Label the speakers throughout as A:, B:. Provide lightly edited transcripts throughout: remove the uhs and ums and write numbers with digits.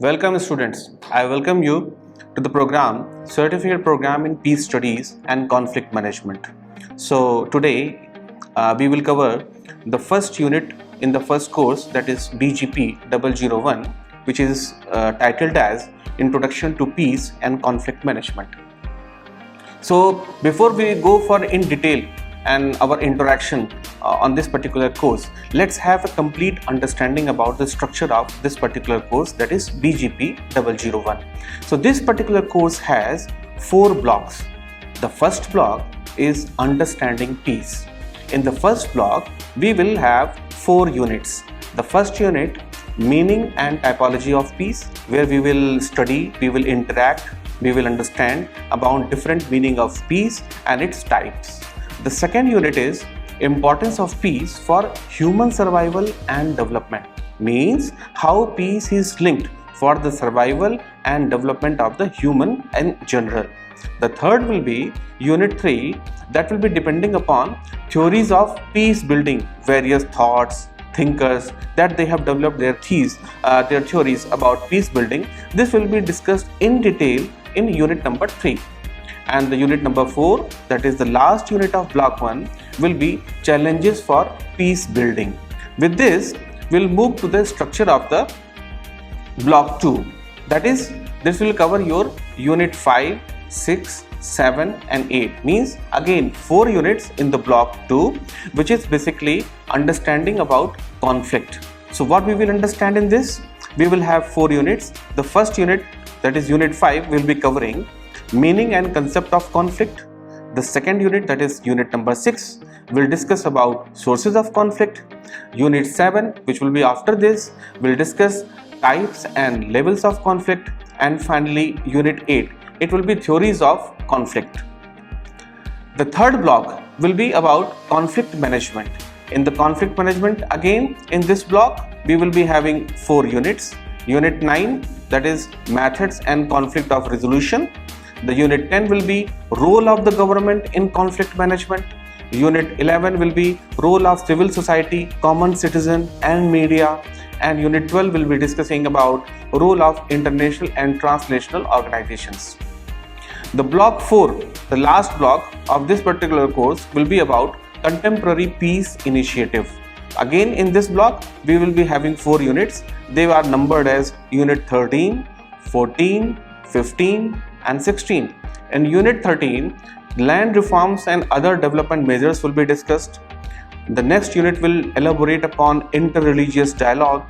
A: Welcome students. I welcome you to the program Certificate Program in Peace Studies and Conflict Management. So today we will cover the first unit in the first course, that is BGP 001, which is titled as Introduction to Peace and Conflict Management. So before we go for in detail and our interaction on this particular course, let's have a complete understanding about the structure of this particular course, that is BGP 001. So this particular course has 4 blocks. The first block is Understanding Peace. In the first block, we will have 4 units. The first unit, Meaning and Typology of Peace, where we will study, we will interact, we will understand about different meaning of peace and its types. The second unit is Importance of Peace for Human Survival and Development, means how peace is linked for the survival and development of the human in general. The third will be Unit 3, that will be depending upon theories of peace building, various thoughts, thinkers that they have developed their theories about peace building. This will be discussed in detail in unit number 3. And the unit number 4, that is the last unit of block 1, will be Challenges for Peace Building. With this, we'll move to the structure of the block 2. That is, this will cover your unit 5, 6, 7 and 8, means again 4 units in the block 2, which is basically understanding about conflict. So what we will understand in this, we will have 4 units. The first unit, that is unit 5, will be covering Meaning and Concept of Conflict. The second unit, that is unit number 6, will discuss about Sources of Conflict. Unit 7, which will be after this, will discuss Types and Levels of Conflict. And finally unit 8, it will be Theories of Conflict. The third block will be about conflict management. In the conflict management, again in this block we will be having 4 units. Unit 9, that is Methods and Conflict of Resolution. The unit 10 will be Role of the Government in Conflict Management. Unit 11 will be Role of Civil Society, Common Citizen and Media. And unit 12 will be discussing about Role of International and Transnational Organizations. The block 4, the last block of this particular course, will be about Contemporary Peace Initiative. Again in this block we will be having 4 units. They are numbered as unit 13, 14, 15 and 16. In unit 13, land reforms and other development measures will be discussed. The next unit will elaborate upon interreligious dialogue.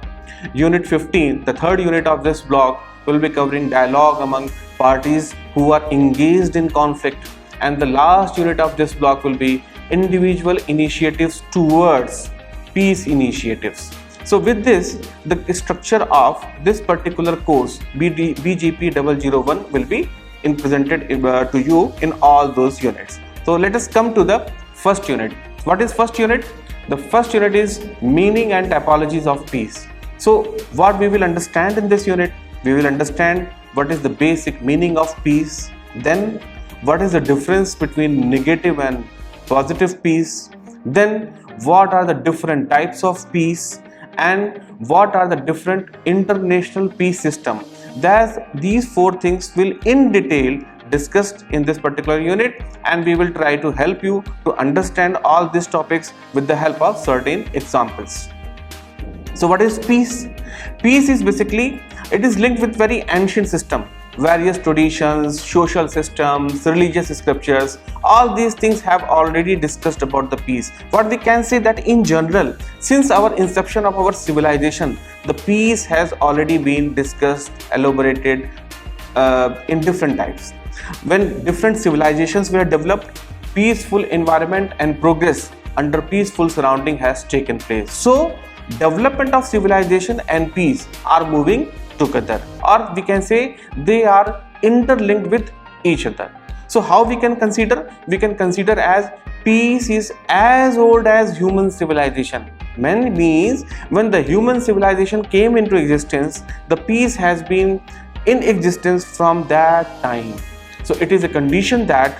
A: Unit 15, the third unit of this block, will be covering dialogue among parties who are engaged in conflict. And the last unit of this block will be individual initiatives towards peace initiatives. So with this, the structure of this particular course BGP 001 will be presented to you in all those units. So let us come to the first unit. What is first unit? The first unit is Meaning and Typologies of Peace. So what we will understand in this unit, we will understand what is the basic meaning of peace, then what is the difference between negative and positive peace, then what are the different types of peace, and what are the different international peace system. These 4 things will in detail discussed in this particular unit, and we will try to help you to understand all these topics with the help of certain examples. So what is peace? Peace is basically, it is linked with very ancient system, various traditions, social systems, religious scriptures. All these things have already discussed about the peace. What we can say that in general, since our inception of our civilization, the peace has already been discussed, elaborated in different types. When different civilizations were developed, peaceful environment and progress under peaceful surrounding has taken place. So development of civilization and peace are moving together, or we can say they are interlinked with each other. So how we can consider? We can consider as peace is as old as human civilization. Means when the human civilization came into existence, the peace has been in existence from that time. So it is a condition that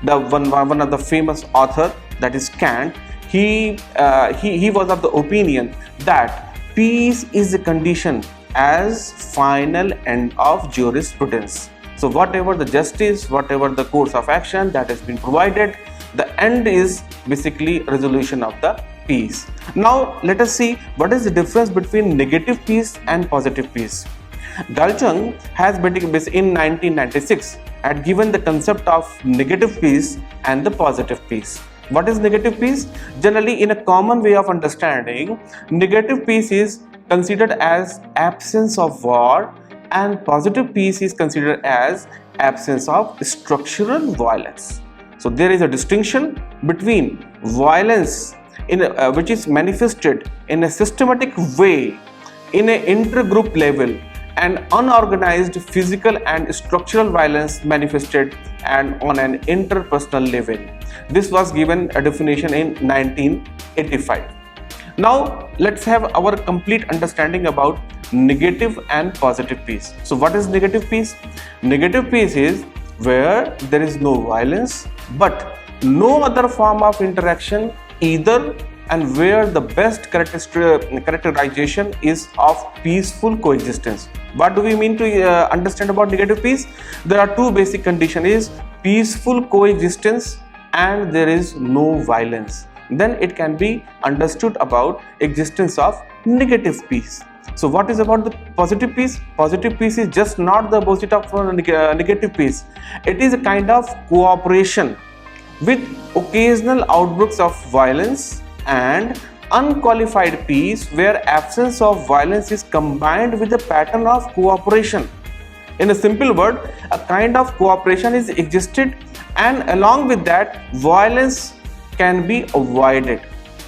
A: the one of the famous author, that is Kant, he was of the opinion that peace is a condition as final end of jurisprudence. So whatever the justice, whatever the course of action that has been provided, the end is basically resolution of the peace. Now let us see what is the difference between negative peace and positive peace. Galtung has in 1996 had given the concept of negative peace and the positive peace. What is negative peace? Generally, in a common way of understanding, negative peace is considered as absence of war and positive peace is considered as absence of structural violence. So there is a distinction between violence which is manifested in a systematic way in an intergroup level and unorganized physical and structural violence manifested and on an interpersonal level. This was given a definition in 1985. Now let's have our complete understanding about negative and positive peace. So what is negative peace? Negative peace is where there is no violence but no other form of interaction either, and where the best characterization is of peaceful coexistence. What do we mean to understand about negative peace? There are two basic conditions: is peaceful coexistence and there is no violence. Then it can be understood about existence of negative peace. So what is about the positive peace? Positive peace is just not the opposite of negative peace. It is a kind of cooperation with occasional outbreaks of violence and unqualified peace where absence of violence is combined with a pattern of cooperation. In a simple word, a kind of cooperation is existed and along with that violence can be avoided.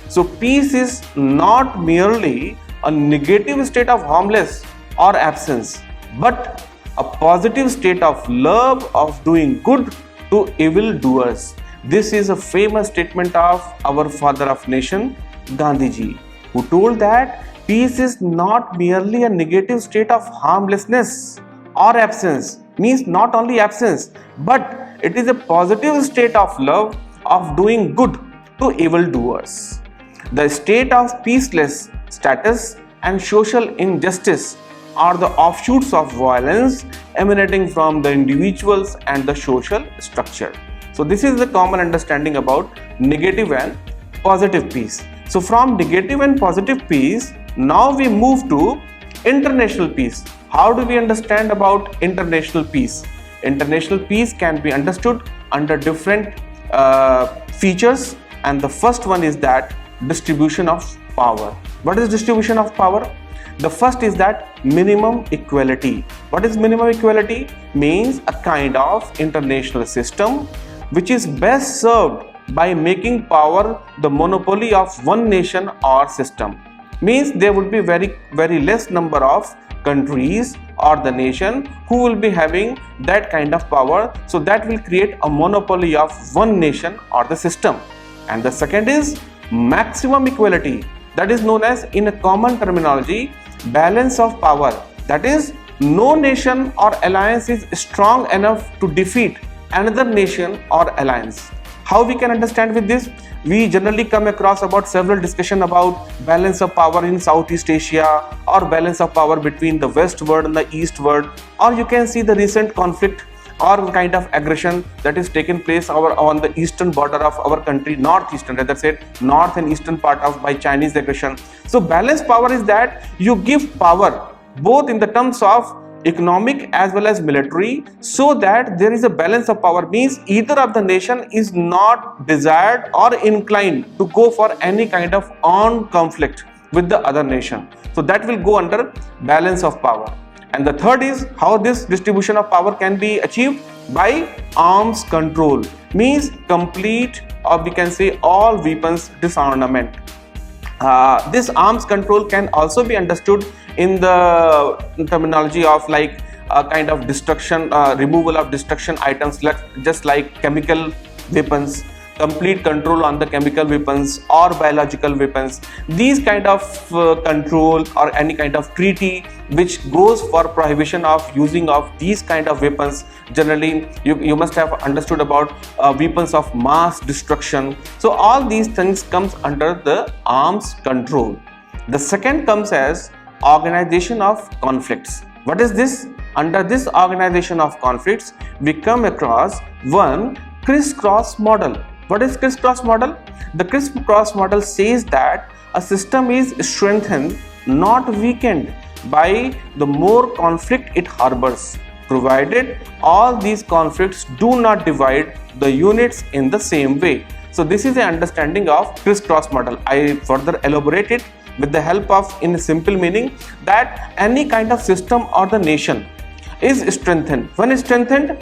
A: So peace is not merely a negative state of harmless or absence but a positive state of love of doing good to evildoers. This is a famous statement of our father of nation, Gandhiji, who told that peace is not merely a negative state of harmlessness or absence, means not only absence, but it is a positive state of love of doing good to evildoers. The state of peaceless status and social injustice are the offshoots of violence emanating from the individuals and the social structure. So this is the common understanding about negative and positive peace. So from negative and positive peace, now we move to international peace. How do we understand about international peace? International peace can be understood under different features, and the first one is that distribution of power. What is distribution of power? The first is that minimum equality. What is minimum equality? Means a kind of international system which is best served by making power the monopoly of one nation or system. Means there would be very less number of countries or the nation who will be having that kind of power, so that will create a monopoly of one nation or the system. And the second is maximum equality, that is known as, in a common terminology, balance of power. That is, no nation or alliance is strong enough to defeat another nation or alliance. How we can understand with this? We generally come across about several discussion about balance of power in Southeast Asia, or balance of power between the West world and the East world, or you can see the recent conflict or kind of aggression that is taken place on the eastern border of our country, northeastern, rather said north and eastern part of by Chinese aggression. So balanced power is that you give power both in the terms of economic as well as military, so that there is a balance of power. Means either of the nation is not desired or inclined to go for any kind of armed conflict with the other nation. So that will go under balance of power. And the third is how this distribution of power can be achieved by arms control. Means complete, or we can say all weapons disarmament. This arms control can also be understood in the terminology of like a kind of destruction, removal of destruction items, just like chemical weapons, complete control on the chemical weapons or biological weapons. These kind of control or any kind of treaty which goes for prohibition of using of these kind of weapons. Generally you must have understood about weapons of mass destruction. So all these things comes under the arms control. The second comes as organization of conflicts. What is this? Under this organization of conflicts, we come across one crisscross model. What is crisscross model? The crisscross model says that a system is strengthened, not weakened, by the more conflict it harbors, provided all these conflicts do not divide the units in the same way. So this is the understanding of crisscross model. I further elaborate it with the help of, in a simple meaning, that any kind of system or the nation is strengthened. When is strengthened?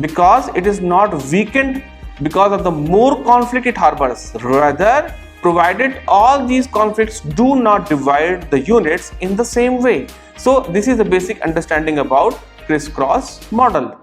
A: Because it is not weakened because of the more conflict it harbors, rather provided all these conflicts do not divide the units in the same way. So this is the basic understanding about crisscross model.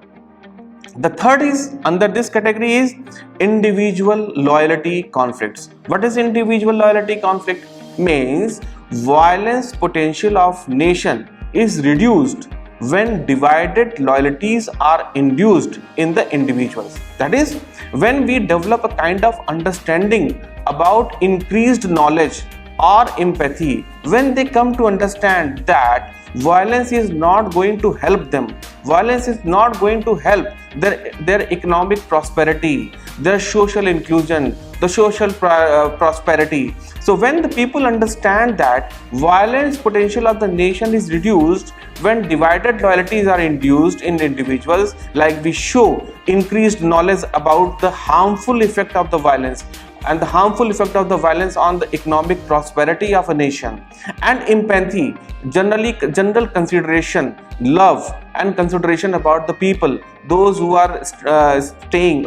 A: The third is, under this category, is individual loyalty conflicts. What is individual loyalty conflict? Means violence potential of nation is reduced when divided loyalties are induced in the individuals. That is, when we develop a kind of understanding about increased knowledge or empathy, when they come to understand that violence is not going to help them, violence is not going to help their economic prosperity, their social inclusion, the social prosperity. So when the people understand that violence potential of the nation is reduced when divided loyalties are induced in individuals, like we show increased knowledge about the harmful effect of the violence and the harmful effect of the violence on the economic prosperity of a nation, and empathy, general consideration, love and consideration about the people, those who are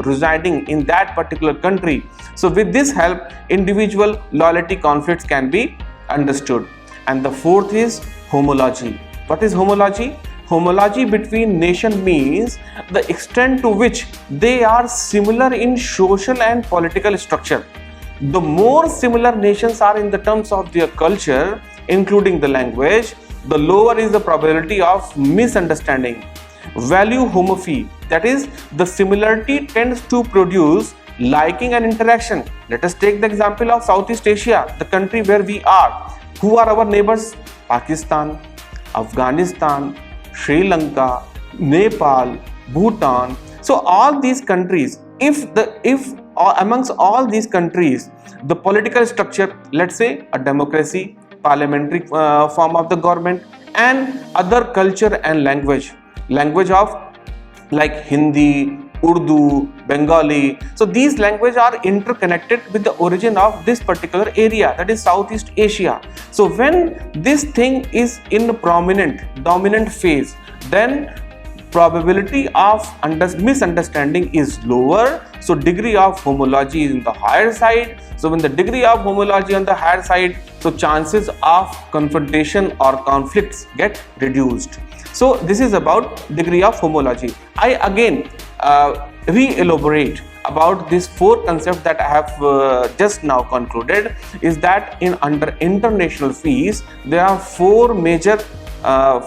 A: residing in that particular country. So with this help, individual loyalty conflicts can be understood. And the fourth is homology. What is homology? Homology between nation means the extent to which they are similar in social and political structure. The more similar nations are in the terms of their culture, including the language, the lower is the probability of misunderstanding. Value homophy, that is, the similarity tends to produce liking and interaction. Let us take the example of Southeast Asia, the country where we are. Who are our neighbors? Pakistan, Afghanistan, Sri Lanka, Nepal, Bhutan. So all these countries, if amongst all these countries, the political structure, let's say a democracy, parliamentary form of the government, and other culture and language of like Hindi, Urdu, Bengali. So these languages are interconnected with the origin of this particular area, that is Southeast Asia. So when this thing is in a dominant phase, then probability of misunderstanding is lower, so degree of homology is in the higher side. So when the degree of homology on the higher side, so chances of confrontation or conflicts get reduced. So this is about degree of homology. I again re-elaborate about these four concepts that I have just now concluded, is that under international peace there are four major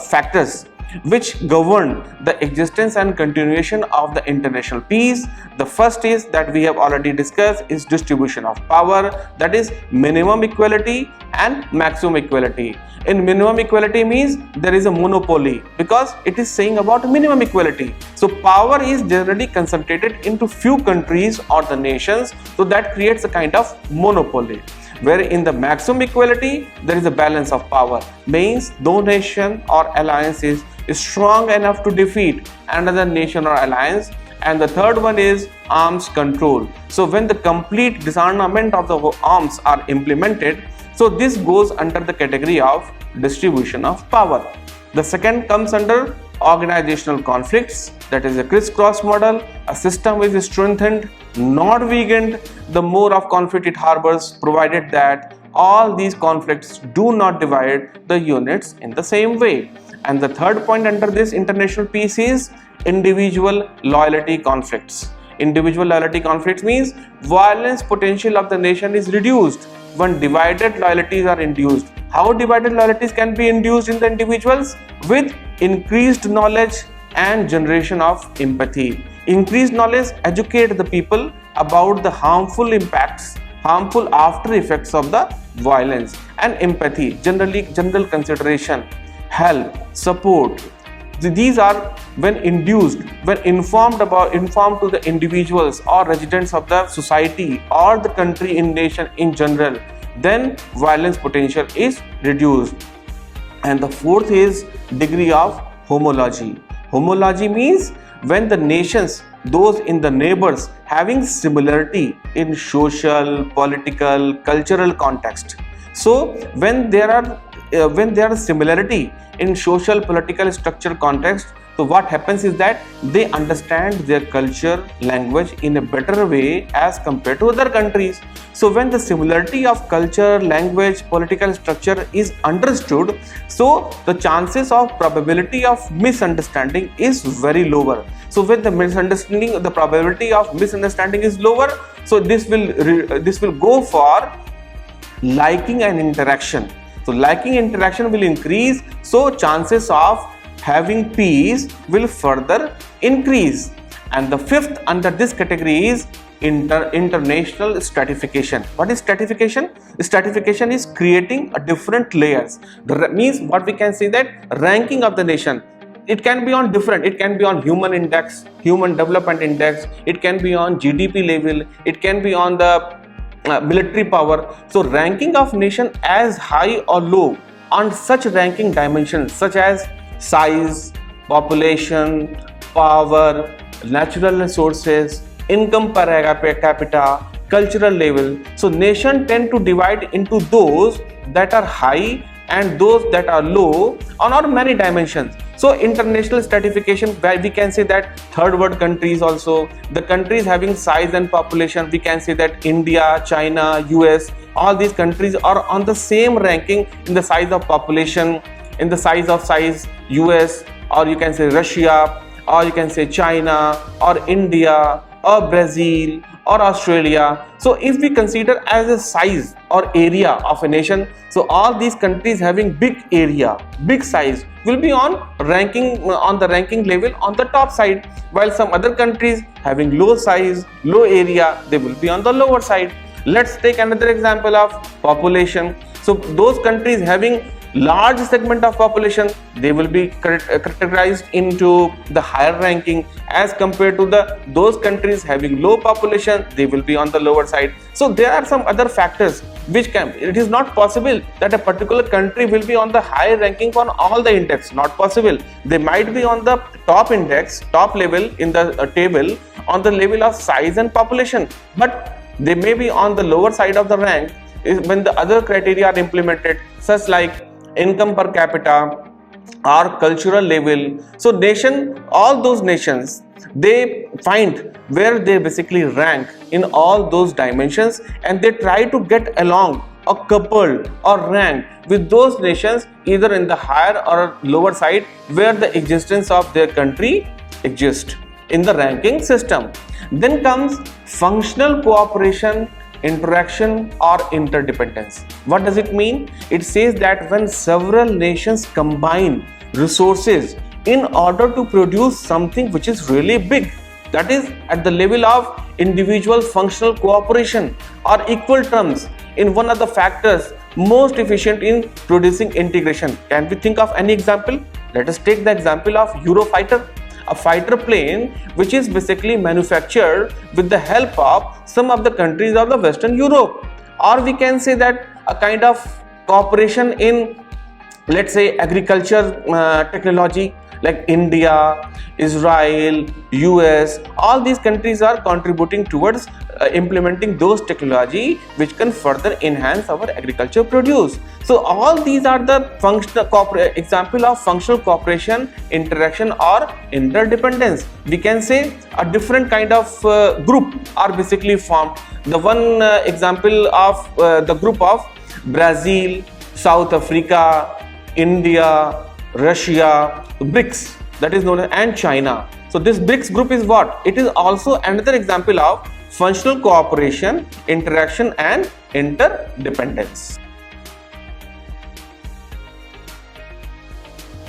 A: factors which govern the existence and continuation of the international peace. The first is that we have already discussed, is distribution of power, that is minimum equality and maximum equality. In minimum equality means there is a monopoly, because it is saying about minimum equality. So power is generally concentrated into few countries or the nations, so that creates a kind of monopoly. Where in the maximum equality there is a balance of power, means no nation or alliance is strong enough to defeat another nation or alliance. And the third one is arms control. So when the complete disarmament of the arms are implemented, so this goes under the category of distribution of power. The second comes under organizational conflicts, that is a crisscross model. A system is strengthened, not weakened, the more of conflict it harbors, provided that all these conflicts do not divide the units in the same way. And the third point under this international peace is individual loyalty conflicts. Individual loyalty conflicts means violence potential of the nation is reduced when divided loyalties are induced. How divided loyalties can be induced in the individuals? With increased knowledge and generation of empathy. Increased knowledge educate the people about the harmful impacts, harmful after effects of the violence, and empathy, general consideration, help, support. These are when induced, when informed to the individuals or residents of the society or the country in nation in general, then violence potential is reduced. And the fourth is degree of homology. Homology means when the nations, those in the neighbors, having similarity in social, political, cultural context. So when there are similarity in social, political, structure context, so what happens is that they understand their culture, language in a better way as compared to other countries. So when the similarity of culture, language, political structure is understood, so the chances of probability of misunderstanding is very lower. So when the probability of misunderstanding is lower, so this will go for liking and interaction. So liking interaction will increase, so chances of having peace will further increase. And the fifth under this category is international stratification. What is stratification? Stratification is creating a different layers. Means what we can say that ranking of the nation. It can be on different, it can be on human index, human development index, it can be on GDP level, it can be on the military power. So ranking of nation as high or low on such ranking dimensions such as size, population, power, natural resources, income per capita, cultural level. So nation tend to divide into those that are high and those that are low on many dimensions. So international stratification, where we can say that third world countries also, the countries having size and population, we can say that India, China, US, all these countries are on the same ranking in the size of population, in the size US, or you can say Russia, or you can say China, or India, or Brazil, or Australia. So if we consider as a size or area of a nation, so all these countries having big area, big size will be on the ranking level on the top side, while some other countries having low size, low area, they will be on the lower side. Let's take another example of population. So those countries having large segment of population, they will be categorized into the higher ranking, as compared to those countries having low population, they will be on the lower side. So there are some other factors which it is not possible that a particular country will be on the higher ranking on all the index. Not possible. They might be on the top index, top level in the table on the level of size and population, but they may be on the lower side of the rank when the other criteria are implemented, such like income per capita or cultural level. So all those nations, they find where they basically rank in all those dimensions, and they try to get along or coupled or rank with those nations either in the higher or lower side where the existence of their country exists in the ranking system. Then comes functional cooperation, interaction, or interdependence. What does it mean? It says that when several nations combine resources in order to produce something which is really big, that is at the level of individual functional cooperation or equal terms in one of the factors most efficient in producing integration. Can we think of any example? Let us take the example of Eurofighter, a fighter plane which is basically manufactured with the help of some of the countries of the Western Europe. Or we can say that a kind of cooperation in, let's say, agriculture technology, like India, Israel, US, all these countries are contributing towards implementing those technology which can further enhance our agriculture produce. So all these are the example of functional cooperation, interaction, or interdependence. We can say a different kind of group are basically formed. The one example of the group of Brazil, South Africa, India, Russia, BRICS, that is known as, and China. So this BRICS group is what? It is also another example of functional cooperation, interaction, and interdependence.